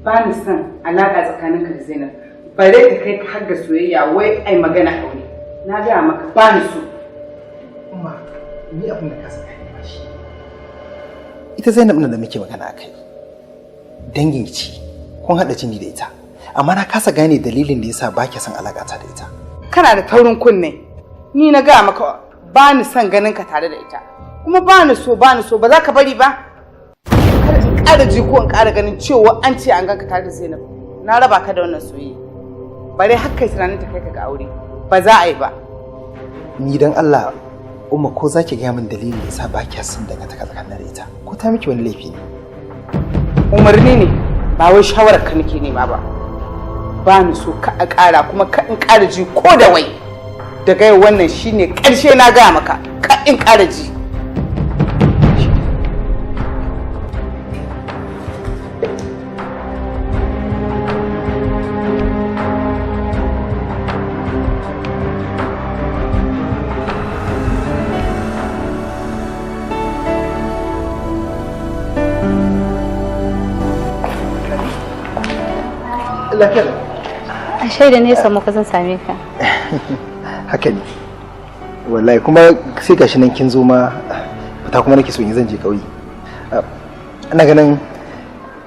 ba ni son alaƙa tsakaninka da Zainab. Bare ta kai ka har ga soyayya wai ai magana aure. Na ga maka ba ni so. Umma, ni abin da ka saka ni shi. Ita Zainab nan da muke magana akai. Dangin ci, kun hada jini da ita. Amma na kasa gane dalilin da yasa ba ki son alaƙa ta da ita. Kana da taurin kunne. Ni na ga maka ba ni son ganin ka tare da ita. Kuma ba ni so ba za ka bari ba. Kada ji ko in ƙara ganin cewa an ce an ganka tare da Zainab. Na raba ka da wannan soyayya. Bare har kai tunanin ta kai ka ga aure. Ba za a yi ba. Ni dan Allah Umma ko zaki ga min dalilin da yasa ba ki son daga tsakanin da ita. Ko ta miki wani laifi ne? Umarni ne ba wai shawarar ka nake nema ba. Ba ni so ka a ƙara kuma ka in ƙara ji ko da wai. Daga yau wannan shine ƙarshe na ga maka ka in ƙara ji. Lafiya. A shaida ne samu ka zan same ka. Haka ne. Wallahi kuma sai gashi nan kin zo ma fita kuma nake so in zan je kauye. Ina ganin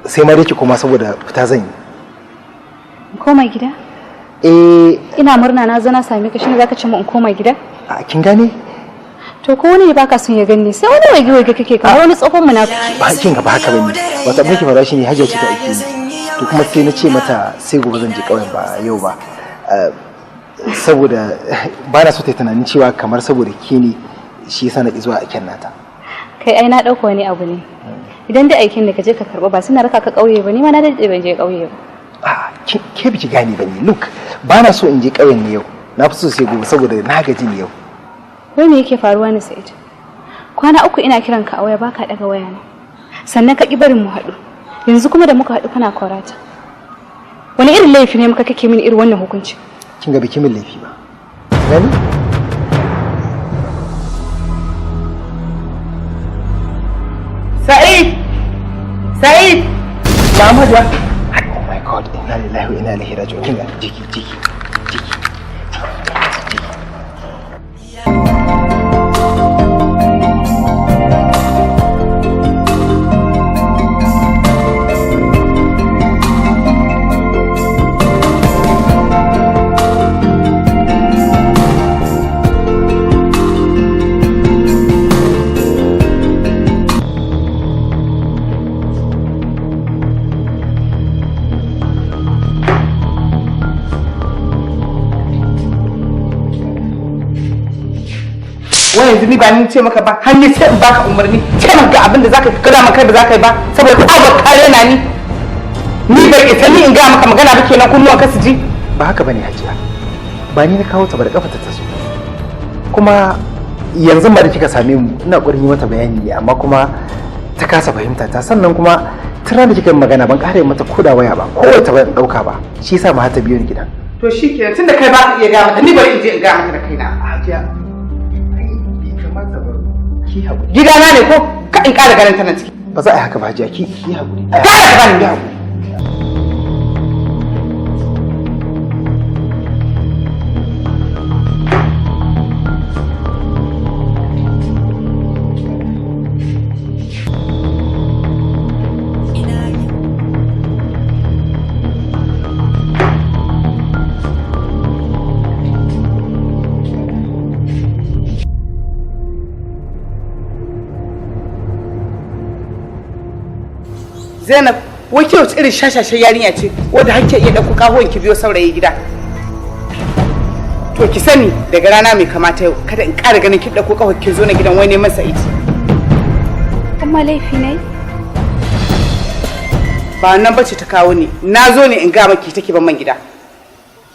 sai ma dai ki koma saboda fita zan yi. Koma gida? Ina murna na zo na same ka shine zaka ce mu in koma gida? A kin gane? To ko wani baka son ya gani sai wani wage kake kamar wani tsohon munafiki. Ba kin ga ba haka bane. Wata abin ki fara shi ne Hajiya ce ta aiki. To kuma sai na ce mata sai gobe zan je kauyen ba yau ba. saboda ba na so ta tunanin cewa kamar saboda ke ne shi yasa na zuwa aiken nata. Kai ai na dauka wani abu ne. Idan dai aikin ne ka je ka karba ba suna raka ka kauye ba, ni ma na dade ban je kauye ba. A ke biki gane ba ne. Look, ba na so in je kauyen ne yau. Na fi so sai gobe saboda na gaji ne yau. Wai me yake faruwa ne Sa'id? Kwana 3 ina kiran ka a waya baka daga waya ne. Sannan ka ki barin mu haɗu. Yanzu kuma da muka haɗu kana kwarata. Wani irin laifi ne muka kake mini irin wannan hukunci? Kin ga biki min laifi ba. Gani? Sa'id! Sa'id! Muhammad ya. Oh my God, inna lillahi wa inna ilaihi raji'un. Kin ga jiki. yanzu ni ba ni ce maka ba har ni sai in baka umarni ce maka abin da zaka kada maka da zaka yi ba saboda ka ba kare na ni bai isa ni in ga maka magana ba kenan kunnuwan ka su ji. Ba haka bane Hajiya, ba ni na kawo ta ba da kafa ta taso, kuma yanzu ba da kika same mu ina ƙoƙarin yi mata bayani ne amma kuma ta kasa fahimta ta, sannan kuma tun da kika yi magana ban ƙara mata koda waya ba ko ta ban ɗauka ba, shi yasa ma har ta biyo ni gidan. To shi kenan tunda kai ba ka iya ga mata ni bari in je in ga mata da kaina. Hajiya ki haƙuri. Gidana ne ko ka in ƙara ganin ta nan ciki. Ba za a yi haka ba Hajiya, ki haƙuri. Ka ka bani haƙuri. Zainab, wai ke wace irin shashashen yarinya ce wadda har ke iya ɗauko kahuwan ki biyo saurayi gida? To ki sani daga rana mai kamata yau kada in ƙara ganin kin ɗauko kahon kin zo na gidan wai neman Sa'id. Amma laifi ne? Ba nan bace ta kawo ni. Na zo ne in ga maki take ban man gida.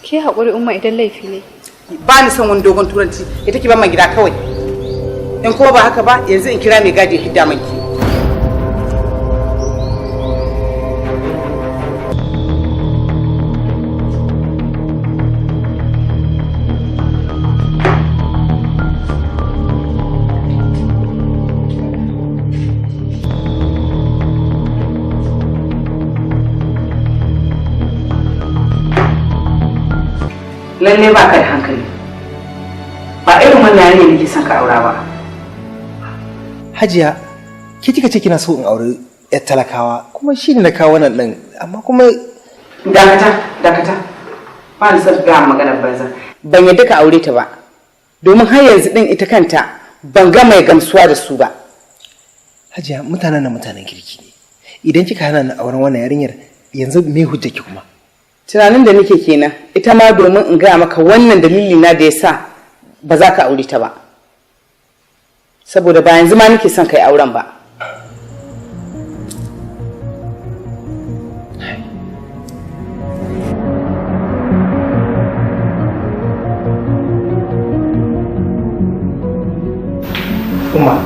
Ke haƙuri umma idan laifi ne. Ba ni son wani dogon turanci. Ita ki ban man gida kawai. In kuma ba haka ba yanzu in kira mai gadi hidda manki. Lalle ba ka da hankali, ba irin wannan ne nake son ka aura ba. Hajiya, ke kika ce kina so in aure yar talakawa kuma shi ne na kawo wannan ɗin amma kuma. Dakata, ba ni son ga maganar banza. Ban yadda ka aure ta ba, domin har yanzu ɗin ita kanta ban ga mai gamsuwa da su ba. Hajiya, mutanen nan mutanen kirki ne. Idan kika hana ni auren wannan yarinyar yanzu me hujjaki kuma? Tunanin da nake kenan ita ma domin in gaya maka wannan dalili na da yasa ba za ka aure ta ba saboda ba yanzu ma nake son kai auren ba. Umma,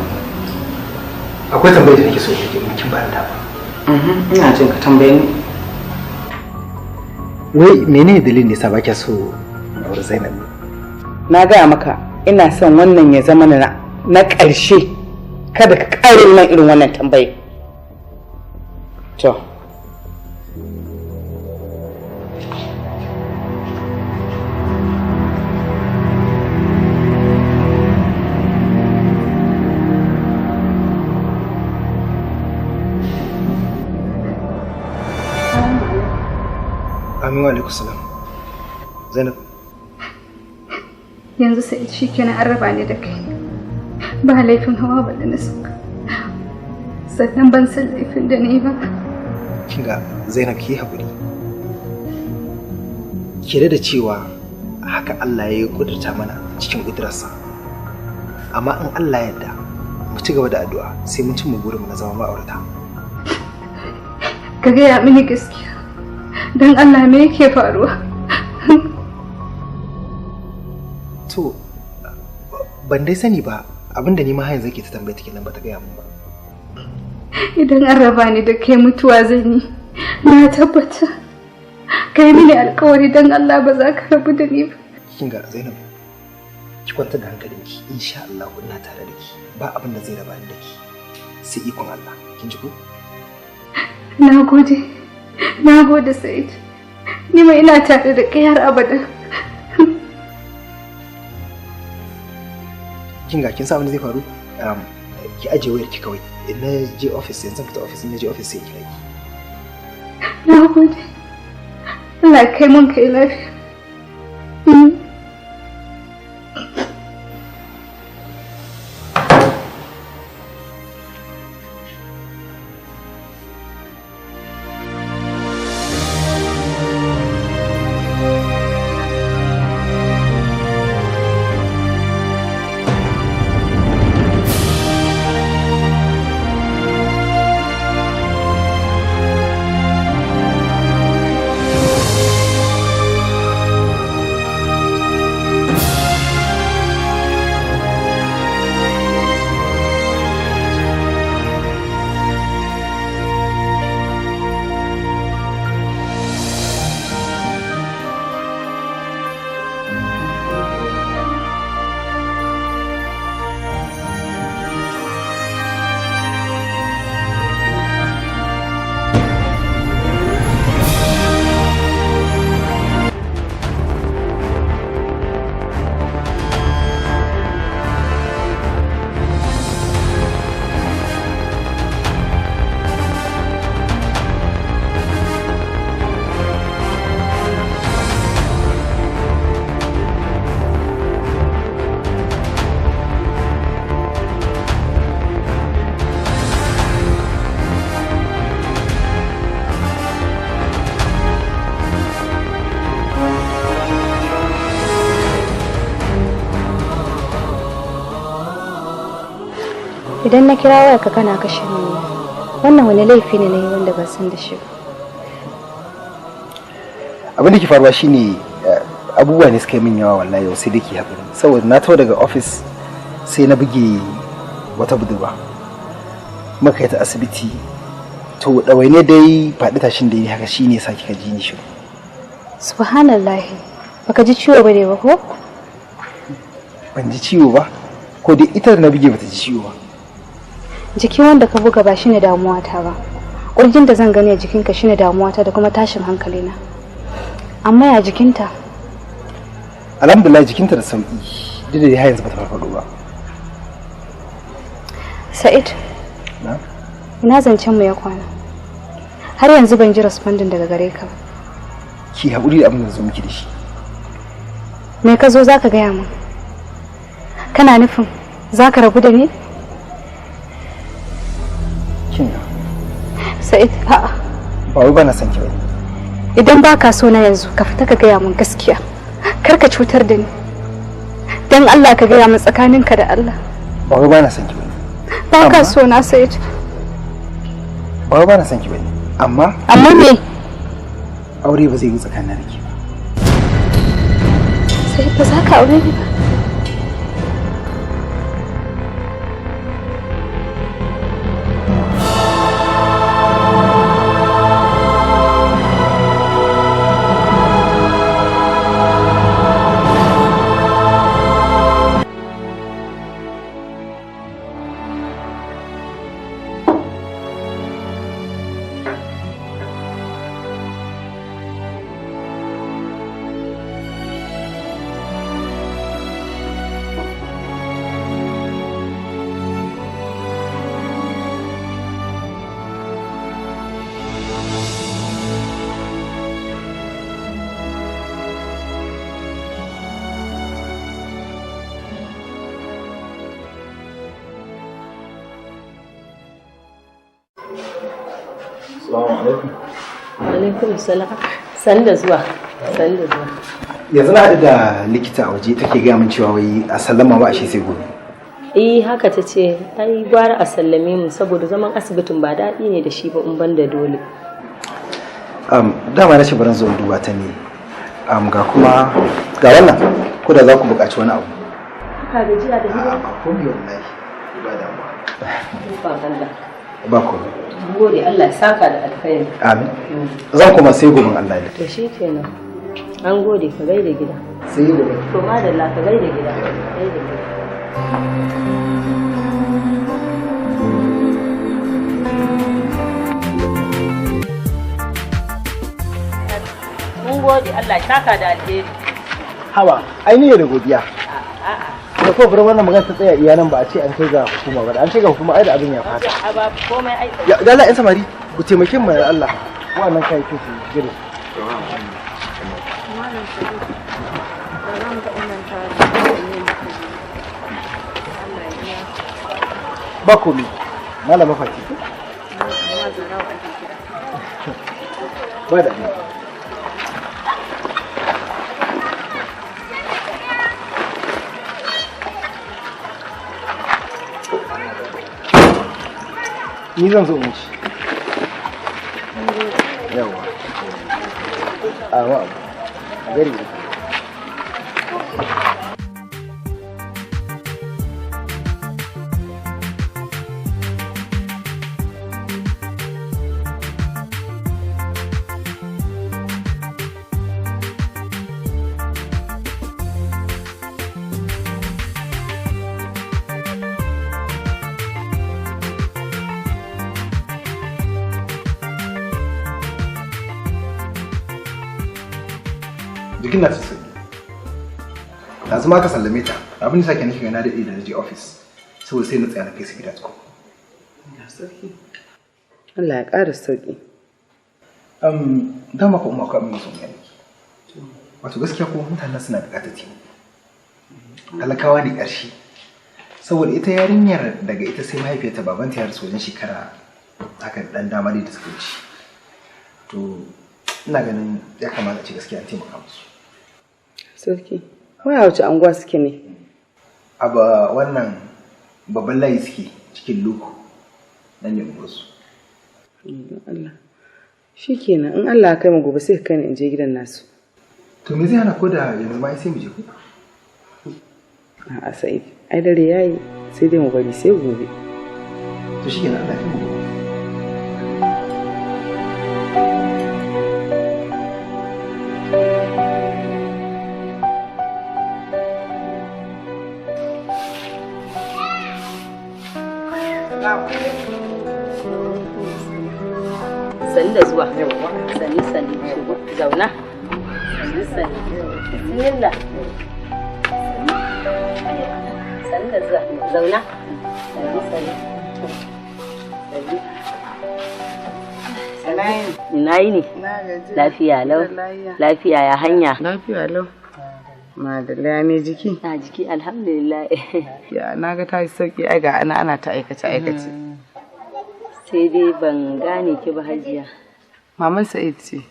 akwai tambayar da nake so ki mun kin ba da ba. Ina jin ka tambaye ni. Wai menene dalilin da yasa ba kya so aure Zainab? Na gaya maka ina son wannan ya zama na ƙarshe, kada ka ƙare min irin wannan tambaye. To Amin wa alaikum salam. Zainab. Yanzu sai shi kenan an raba ni da kai. Ba laifin hawa ba da na sauka. Sannan ban san laifin da ni ba. Kinga Zainab ki haƙuri. Ki da cewa haka Allah ya kudurta mana cikin ƙudurarsa. Amma in Allah ya yarda mu ci gaba da addu'a sai mun cimma burinmu na zama ma'aurata. Ka gaya mini gaskiya. Don Allah me yake faruwa? To ban dai sani ba, abinda ni ma har yanzu ke ta tambaye take nan ba ta gaya mun ba. Idan an raba ni da kai mutuwa zan yi. Na tabbata. Kai mini alkawari don Allah ba za ka rabu da ni ba. Kin ga Zainab, ki kwantar da hankalinki, insha Allah ina tare da ki. Ba abin da zai raba ni da ki. Sai ikon Allah. Kin ji ko? Na gode Sa'id. Ni ma ina tare da kai har abada. Kin ga kin sa abin da zai faru? Ki aje wayar ki kawai. In na je office yanzu fita office, in na je office sai ki kira ki. Na gode. Allah kai mun kai lafiya. Idan na kira wayarka kana kashe ni, wannan wani laifi ne na yi wanda ban san da shi ba. Abin da ke faruwa shine abubuwa ne suka yi min yawa wallahi yau sai dake haƙuri. Saboda na tawo daga office sai na buge wata budurwa. Muka yi ta asibiti. To ɗawaine dai faɗi tashin da yi haka shine yasa kika ji ni shiru. Subhanallahi. Baka ji ciwo ba ne ba ko? Ban ji ciwo ba. Ko dai ita da na buge bata ji ciwo ba. Jikin wanda ka buga ba shine damuwata ba. Ƙurjin da zan gani a jikinka shine damuwata da kuma tashin hankalina. Amma ya jikinta? Alhamdulillah jikinta da sauki. Duk da har yanzu bata farfado ba. Sa'id. Na? Ina zancen mu ya kwana. Har yanzu ban ji responding daga gare ka. Ki haƙuri da abin da zo miki da shi. Me ka zo zaka gaya min? Kana nufin zaka rabu da ni? Kinga. Sa'id, a'a. Ba wai bana son ki bane. Idan baka so na yanzu ka fita ka gaya min gaskiya. Kar ka cutar da ni. Dan Allah ka gaya min tsakaninka da Allah. Ba wai bana son ki bane. Baka so na Sa'id. Ba wai bana son ki bane. Amma me? Aure ba zai yi tsakanin da ke ba. Sai ba za ka aure ni ba. Assalamu alaikum. Alaikum salam. Sanda zuwa. Sanda zuwa. Yanzu na haɗu da likita a waje take gaya min cewa wai a sallama ba a shi sai gobe. Haka ta ce ai gwara a sallame mu saboda zaman asibitin ba daɗi ne da shi ba in ban da dole. Dama na ce baran zo duba ta ne. Ga kuma ga wannan ko da za ku buƙaci wani abu. Ka gajiya da gida? Ko biyo wallahi ba damuwa. Ba Allah. Ba ko. Gode Allah ya saka da alkhairi. Amin. Zan kuma sai goben Allah ya. To shikenan. An gode ka gaida gida. Sai gobe. To madalla ka gaida gida. Gaida gida. Mun gode Allah ya saka da alheri. Hawa, ai ne da godiya. Da ko fara wannan magana ta tsaya iya nan ba a ce an kai ga hukuma ba. An kai ga hukuma ai da abin ya fata. A ba komai ai. Ya Allah in samari ku taimake mu da Allah. Wannan kai ke su gire. Ba komi. Malama Fati. Ba da ni. Ni zan zo in ci. Yawa. Awa. Gari. Jikin na ta sauki. Yanzu ma ka sallame ta. Abin da sake nufi yana daɗe da je office. Saboda sai na tsaya na kai su gida tuko. Ya sauki. Allah ya ƙara sauki. Dama ko umma ko abin da sun yi. Wato gaskiya ko mutanen suna buƙatar taimako. Talakawa ne ƙarshe. Saboda ita yarinyar daga ita sai mahaifiyarta babanta ya rasu wajen shekara haka dan dama da suka wuce. To ina ganin ya kamata ce gaskiya an taimaka musu. Sauki. Wai a wace anguwa suke ne? Aba wannan babban layi suke cikin loko nan ne unguwarsu. Allah. Shikenan in Allah ya kai mu gobe sai ka kai ni in je gidan nasu. To me zai hana ko da yanzu ma sai mu je ku? A'a Sa'id, ai dare yayi sai dai mu bari sai gobe. To shikenan Allah ya kai mu gobe. Sani da zuwa. Sani shigo. Zauna. Sani. Bismillah. Sani da zuwa. Zauna. Sani. Ina yi ne? Lafiya lau. Lafiya ya hanya. Lafiya lau. Madalla ne jiki? Na jiki alhamdulillah. Ya na ga ta yi sauki ai ga ana ta aikace. Sai dai ban gane ki ba Hajiya. Maman Sa'id ce.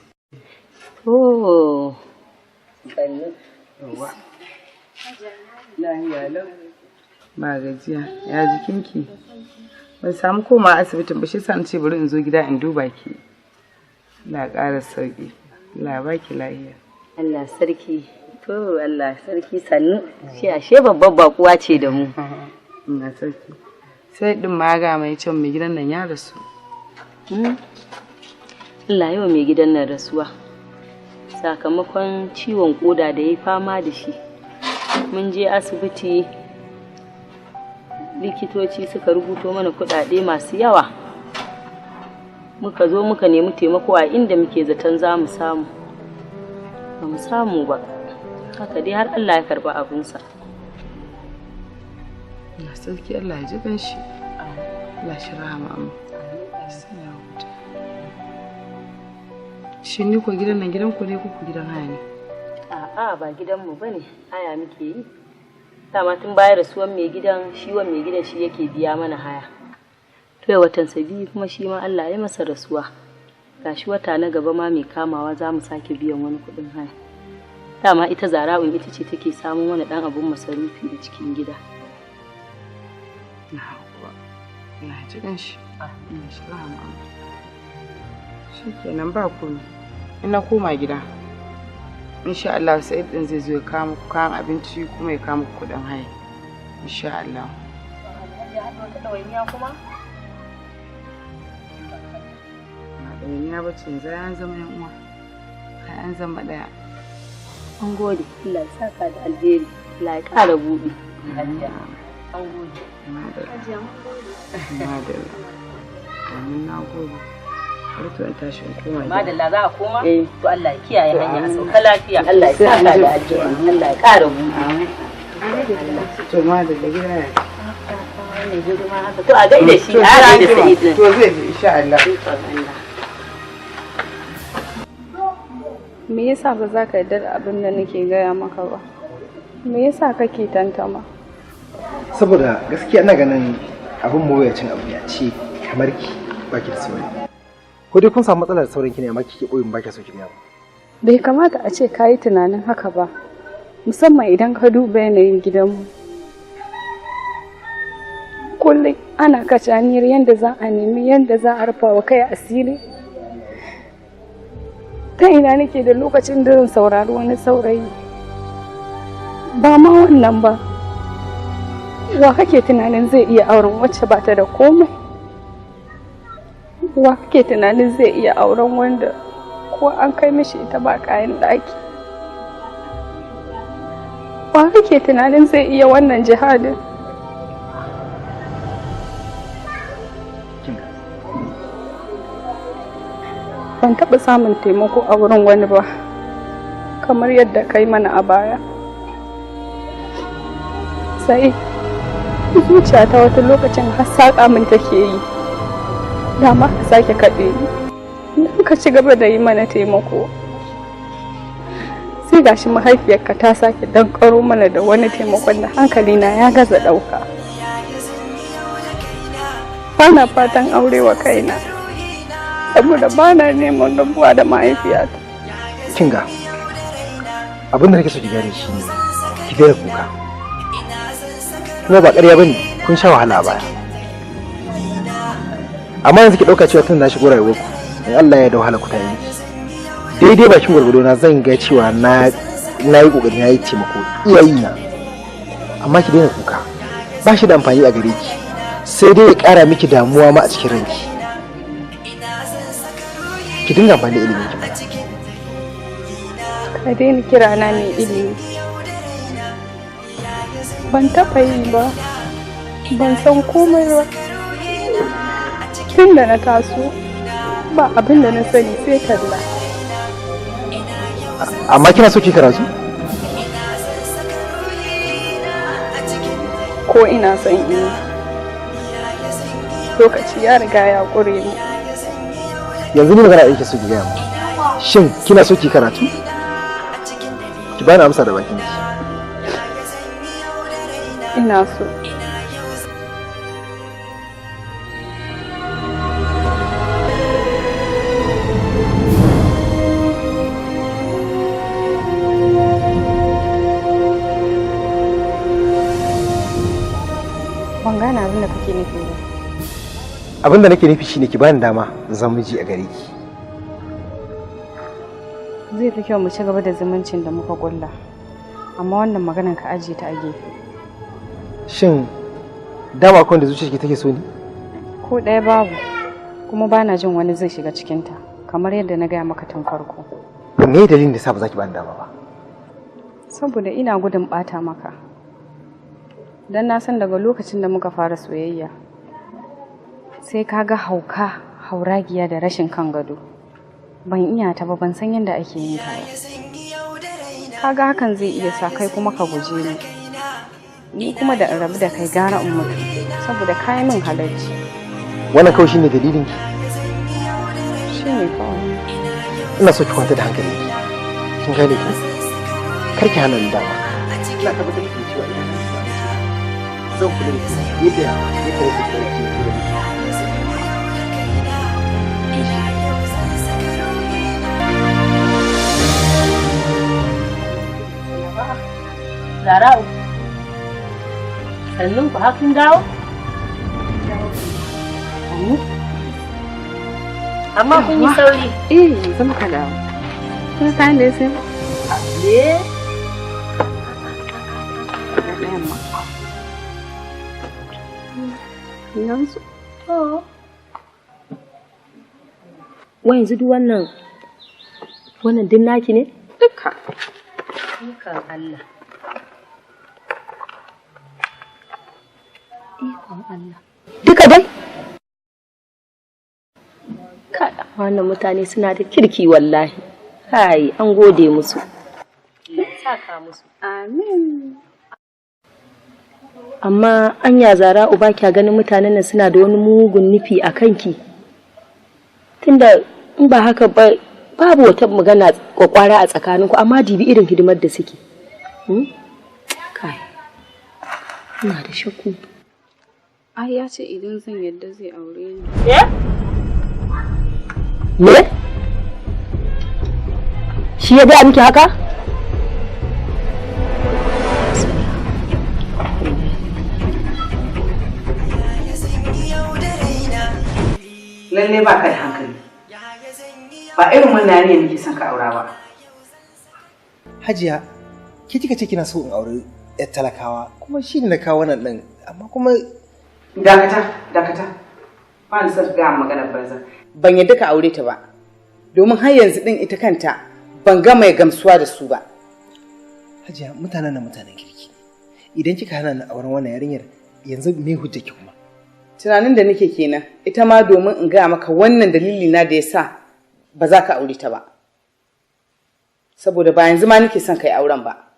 Oh. Sannu. Lafiya lau. Ba gajiya. Ya jikinki? Ban samu koma asibitin ba shi sa ce bari in zo gida in duba ki. Allah ƙara sauki. Allah baki lafiya. Allah sarki. To Allah sarki sannu. Shi ashe babbar bakuwa ce da mu. Ina sarki. Sai din ma ga mai can mai gidan nan ya rasu. Allah yau mai gidan nan rasuwa. Sakamakon ciwon koda da ya fama da shi. Mun je asibiti likitoci suka rubuto mana kuɗaɗe masu yawa. Muka zo muka nemi taimako a inda muke zaton za mu samu. Ba mu samu ba. Haka dai har Allah ya karba abinsa. Na sarki Allah ya ji ganshi. Allah shi rahama amma. Shin ni ko gidan nan gidan ku ne ko gidan haya ne? A'a ba gidanmu bane, haya muke yi. Dama tun bayar rasuwan mai gidan, shi yake biya mana haya. To ya watan sabi kuma shi ma Allah ya masa rasuwa. Gashi wata na gaba ma mai kamawa za mu sake biyan wani kuɗin haya. Dama ita Zara'un ita ce take samun wani ɗan abun masarufi da cikin gida. Na ji ganshi. Ina shi rahama. Shikenan ba komai. Ina koma gida. Insha Allah sai din zai zo ya kawo muku kayan abinci kuma ya kawo muku kuɗin haya. Insha Allah. ɗawainiya ba ce yanzu an zama yan uwa. Kai an zama ɗaya. An gode. Allah ya saka da alheri. Allah ya ƙara buɗe. An gode. Madalla. Amin na gode. Bari to in tashi in koma gida. Madalla za a koma? To Allah ya kiyaye hanya a sauka lafiya. Allah ya saka da alheri. Allah ya ƙara buɗe. To madalla gida ya. To a gaida shi, a gaida Sa'id. To zai ji insha Allah. Me yasa ba za ka yarda da abin da nake gaya maka ba? Me yasa kake tantama? Saboda gaskiya ina ganin abin mawuyacin abu ya ce kamar ki baki da saurayi. Ko dai kun samu matsalar saurin ki ne amma kike koyin baki so ki biya ba. Bai kamata a ce ka yi tunanin haka ba, musamman idan ka duba yanayin gidanmu. Kullum ana kacaniyar yadda za a nemi yadda za a rufa wa kai asiri. Ta ina nake da lokacin da zan saurari wani saurayi? Ba ma wannan ba. Wa kake tunanin zai iya auren wacce ba ta da komai? Wa kake tunanin zai iya auren wanda ko an kai mishi ita ba kayan ɗaki? Wa kake tunanin zai iya wannan jihadin? Ban taɓa samun taimako a wurin wani ba, kamar yadda kai mana a baya. Sai zuciyata wata lokacin har saƙa min take yi, dama ka sake kaɗe ni. Idan ka ci gaba da yi mana taimako, sai gashi mahaifiyarka ta sake dankaro mana da wani taimakon da hankalina ya gaza ɗauka. Bana fatan aurewa kaina. Saboda ba na neman rabuwa da mahaifiyata. Kinga, abin da nake so ki gane shi ne ki daina kuka. Kuma ba ƙarya bane, kun sha wahala a baya. Amma yanzu ki ɗauka cewa tun na shigo rayuwarku, in Allah ya da wahala ku ta yi. Daidai bakin gwargwado na zan ga cewa na yi ƙoƙari na yi taimako iyayena. Amma ki daina kuka, ba shi da amfani a gare ki, sai dai ya ƙara miki damuwa ma a cikin ranki. Ki dinga amfani da ilimin ki. Ka daina kira na mai ilimi. Ban taɓa yi ba, ban san komai ba. Tun da na taso, ba abin da na sani sai talla. Amma kina so ki karatu? Ko ina son yi. Lokaci ya riga ya ƙure ni. Yanzu ni magana yake so ki gaya mu. Shin kina so ki karatu? Ki bani amsa da bakin ki. Ina so. Ban gane abin da kake nufi ba. Abin da nake nufi shine ki bani dama zan miji a gare ki. Zai fi kyau mu ci gaba da zumuncin da muka kulla, amma wannan maganar ka ajiye ta a gefe. Shin dama akwai wanda zuciyarki take so ni? Ko ɗaya babu, kuma bana jin wani zai shiga cikinta kamar yadda na gaya maka tun farko. Me dalilin da sa ba za ki bani dama ba? Saboda ina gudun ɓata maka. Dan na san daga lokacin da muka fara soyayya sai ka ga hauka, hauragiya da rashin kan gado. Ban iya ta ba, ban san yadda ake yin ta ba. Kaga hakan zai iya sa kai kuma ka guje ni. Ni kuma da in rabu da kai gara in mutu saboda kai min halarci. Wannan kawai shine dalilin ki? Shine kawai. Ina so ki kwanta da hankali. Kin gane ki? Kar ki hana ni dama. Ina tabbatar miki cewa ina zan kula da ki yadda ya kamata ki kula da ki. Zara'u. Sannun ku hakin dawo? Amma kun yi sauri. yanzu muka dawo. Kun san da sai? Ne? Yanzu. To. Wai yanzu duk wannan din naki ne? Duka. Ikon Allah. Ikon Allah. Duka dai? Kada wannan mutane suna da kirki wallahi. Kai, an gode musu. Saka musu. Amin. Amma anya Zara'u ba kya ganin mutanen nan suna da wani mugun nufi a kanki. Tunda in ba haka ba babu wata magana kwakwara a tsakaninku amma dibi irin hidimar da suke. Kai. Ina da shakku. Ai ya ce idan zan yadda zai aure ni. Me? Shi ya gaya miki haka? Lalle ba ka da hankali. Ba irin wannan ne nake son ka aura ba. Hajiya, ke kika ce kina so in aure yar talakawa kuma shi ne na kawo wannan ɗin amma kuma Dakata. Ba ni son ga magana banza. Ban yadda ka aure ta ba. Domin har yanzu din ita kanta ban ga mai gamsuwa da su ba. Hajiya, mutanen kirki. Idan kika hana ni auren wannan yarinyar yanzu me hujjaki kuma? Tunanin da nake kenan, ita ma domin in gaya maka wannan dalili na da yasa ba za ka aure ta ba. Saboda ba yanzu ma nake son kai auren ba.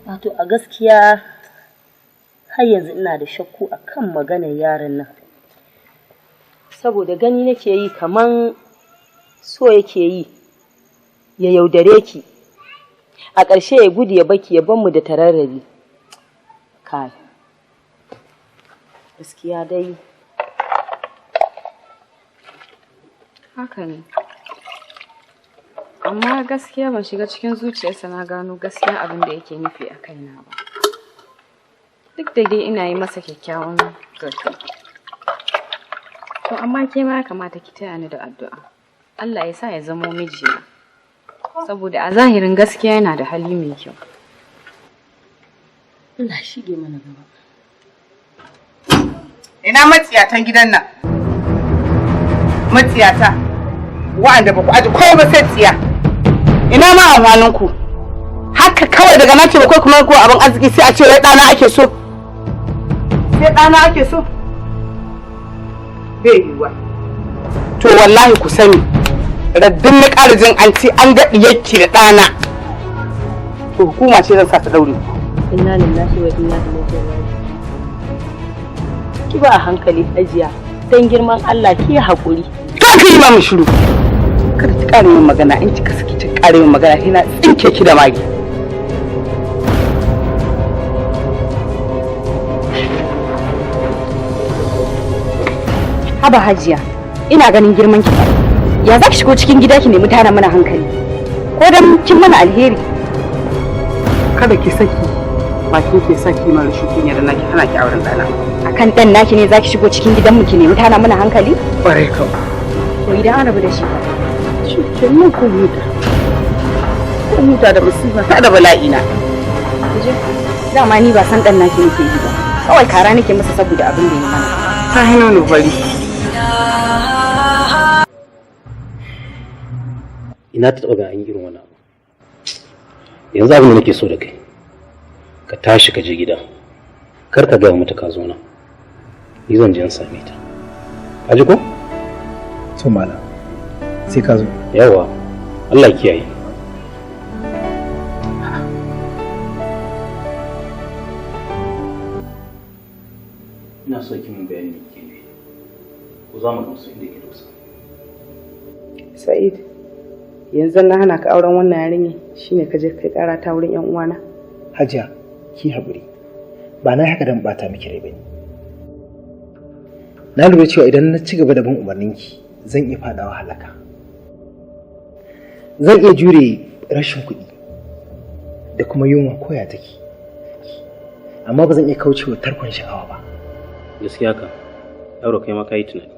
Wato a gaskiya har yanzu ina da shakku akan maganar yaron nan. Saboda gani nake yi kaman so yake yi ya yaudare ki. A ƙarshe ya gudu ya baki ya banmu da tararrabi. Kai. Gaskiya dai. Haka ne. Amma gaskiya ban shiga cikin zuciyarsa na gano gaskiya abin da yake nufi a kaina ba. Duk da dai ina yi masa kyakkyawan zato. To amma ke ma ya kamata ki taya ni da addu'a. Allah ya sa ya zamo mijina. Saboda a zahirin gaskiya yana da hali mai kyau. Allah shige mana gaba. Ina matsiyatan gidan nan? Matsiyata. Wa'anda ba ku aji kowa ba sai tsiya. Ina ma amfanin ku? Haka kawai daga nan ce ba kai kuma ko abin arziki sai a ce wai ɗana ake so. Sai ɗana ake so. Bai yiwuwa. To wallahi ku sani, raddin na ƙara jin an ce an ga ɗiyarki da ɗana. To hukuma ce zan sa ta ɗaure ku. Inna lillahi wa inna ilaihi raji'un. Ki ba a hankali Hajiya, dan girman Allah ki haƙuri. Ka yi ma mu shiru. Kada ki ƙara yin magana, in kika saki ki ƙara yin magana sai na tsinke ki da magi. Haba Hajiya, ina ganin girman ki fa. Ya za ki shigo cikin gida ki nemi tara mana hankali? Ko dan kin mana alheri? Kada ki saki bakin ke saki ma rashin kunya da naki hana ki auren dana. Akan dan naki ne za ki shigo cikin gidanmu ki nemi tara mana hankali? Ƙwarai ka. To idan an rabu da shi Shi ke mun ku huta. Ku huta da musiba ta da bala'i na. je. Dama ni ba san dan naki nake yi ba. Kawai kara nake masa saboda abin da ya mana. Ta hana ni bari. Ina ta taɓa ga an yi irin wani abu. Yanzu abin da nake so da kai, ka tashi ka je gida, kar ka gaya mata ka zo nan. Ni zan je in same ta. Ka ji ko? To malam, sai ka zo. Yawa, Allah ya kiyaye. Ina so ki mun bayani me ke ne. Ko za mu gamsu inda ke dosa. Sa'id, yanzu na hana ka auren wannan yarinya shine ka je kai ƙara ta wurin ƴan uwana. Hajiya, ki haƙuri. ba na haka dan bata miki rai bane. Na lura cewa idan na ci gaba da bin umarninki zan iya fadawa halaka. Zan iya jure rashin kuɗi da kuma yunwa koya take. Amma ba zan iya kaucewa tarkon sha'awa ba. Gaskiya ka, yaro kai ma ka yi tunani.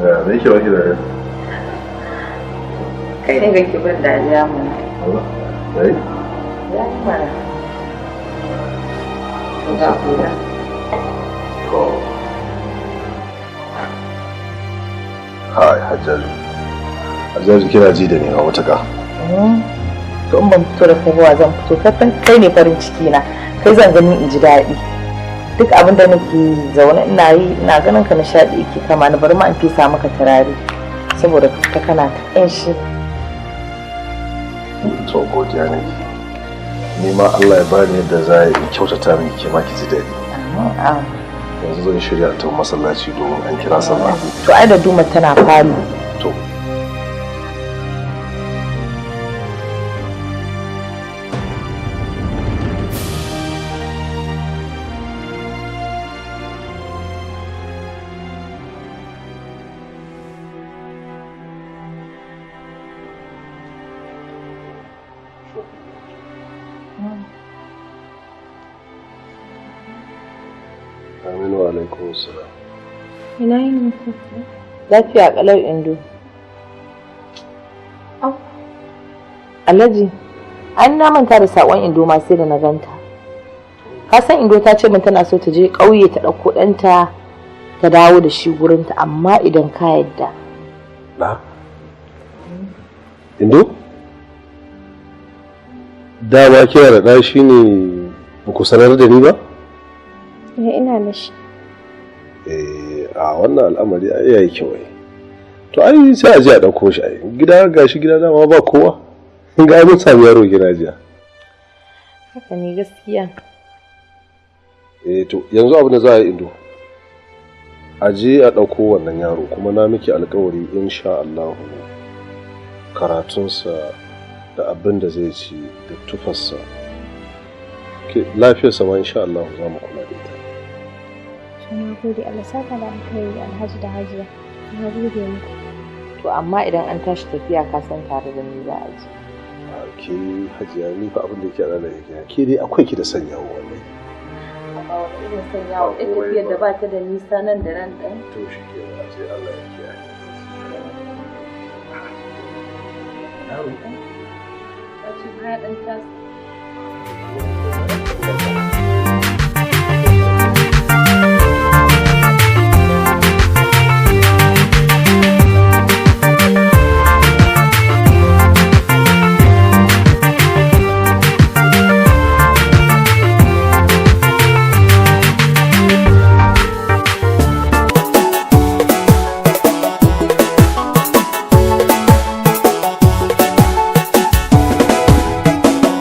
Ya, me yake baki da Kai ne kake ban dariya mu. Allah? Dai? Ya mana. Ga kula. Hai, Hajjaju. Hajjaju kina ji da ni a wata ka. To in ban fito da kai ba zan fito. Kai ne farin ciki na. Kai zan gani in ji daɗi. Duk abin da nake zaune ina yi ina ganin ka nishaɗi yake kama ni bari ma in fesa maka turare saboda ka kana ta ƙanshi. To godiya ne. Ni ma Allah ya bani yadda za in kyautata miki ke ma ki ji daɗi. Yanzu zan shirya ta masallaci domin an kira sallah. To ai da duma tana falo. To. Aminu alaikum salam. Ina yin mutum? Lafiya kalau Indo. Alhaji, an na manta da sakon Indo ma sai da na ganta. Ka san Indo ta ce min tana so ta je ƙauye ta ɗauko ɗanta ta dawo da shi gurinta amma idan ka yadda. Na? Indo? Dama kina da ɗa shi ne ba ku sanar da ni ba? Ina da shi. A wannan al'amari ai yayi kyau ai. To ai sai a je a ɗauko shi ai. Gida gashi gida dama ba kowa. Ga mun sami yaro gida jiya. Haka ne gaskiya. To yanzu abin da za a yi Indo. A je a ɗauko wannan yaro kuma na miki alƙawari insha Allah karatunsa da abin da zai ci da tufarsa lafiyarsa ma insha Allah za mu kula da ita. Na gode Allah saka da alkhairi Alhaji da Hajiya. Na gode muku. To amma idan an tashi tafiya ka san tare da ni za a je. Ke Hajiya ni fa abin da yake rana yake ke dai akwai ki da sanyawa wallahi. A wani irin sanyawa ɗin tafiyar da ba ta da nisa nan da nan ɗin. To shi ke a ce Allah ya kiyaye. Ta ce baya ɗan tasa.